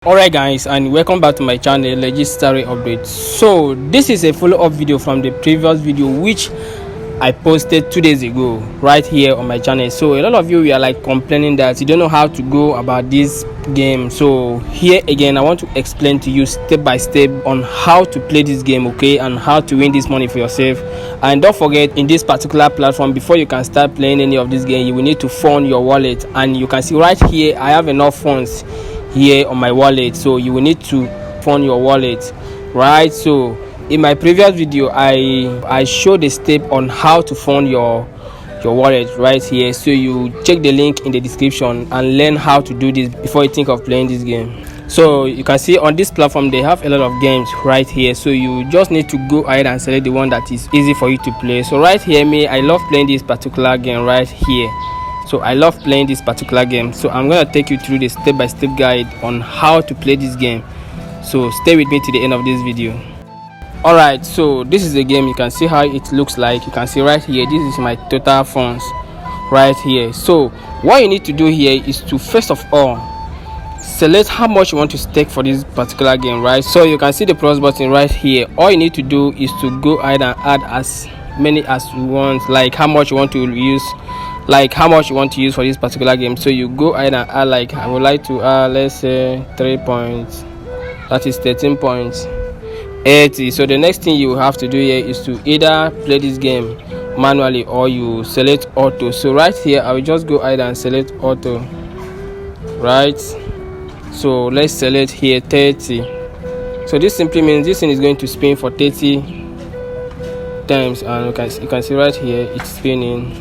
Alright guys, and welcome back to my channel Legit Story Update. So this is a follow-up video from the previous video which I posted 2 days ago right here on my channel. So a lot of you were like complaining that you don't know how to go about this game. So here again I want to explain to you step by step on how to play this game, okay, and how to win this money for yourself. And don't forget, in this particular platform, before you can start playing any of this game, you will need to fund your wallet. And you can see right here I have enough funds here on my wallet, so you will need to fund your wallet, right? So in my previous video I showed a step on how to fund your wallet right here, so you check the link in the description and learn how to do this before you think of playing this game. So you can see on this platform they have a lot of games right here, so you just need to go ahead and select the one that is easy for you to play. So right here, I love playing this particular game right here. So I love playing this particular game, so I'm gonna take you through the step-by-step guide on how to play this game. So stay with me to the end of this video. Alright, so this is the game. You can see how it looks like. You can see right here, this is my total funds right here. So what you need to do here is to first of all select how much you want to stake for this particular game, right? So you can see the plus button right here. All you need to do is to go ahead and add as many as you want, like how much you want to use, for this particular game. So you go ahead and add, like I would like to add, let's say 3 points, that is 13.80. so the next thing you have to do here is to either play this game manually or you select auto. So right here I will just go ahead and select auto, right? So let's select here 30. So this simply means this thing is going to spin for 30 times, and you can see right here it's spinning.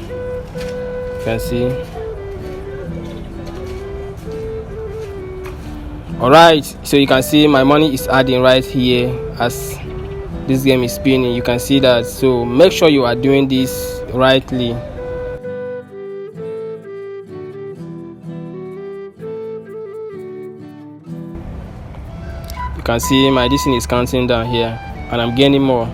You can see. Alright, so you can see my money is adding right here as this game is spinning. You can see that. So make sure you are doing this rightly. You can see my this thing is counting down here and I'm gaining more.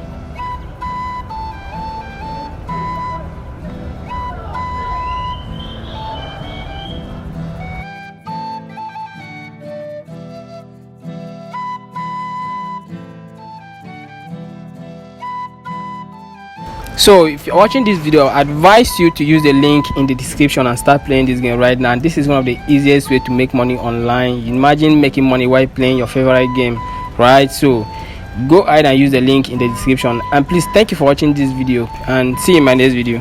So if you're watching this video, I advise you to use the link in the description and start playing this game right now. And this is one of the easiest way to make money online. Imagine making money while playing your favorite game, right? So go ahead and use the link in the description. And please, thank you for watching this video and see you in my next video.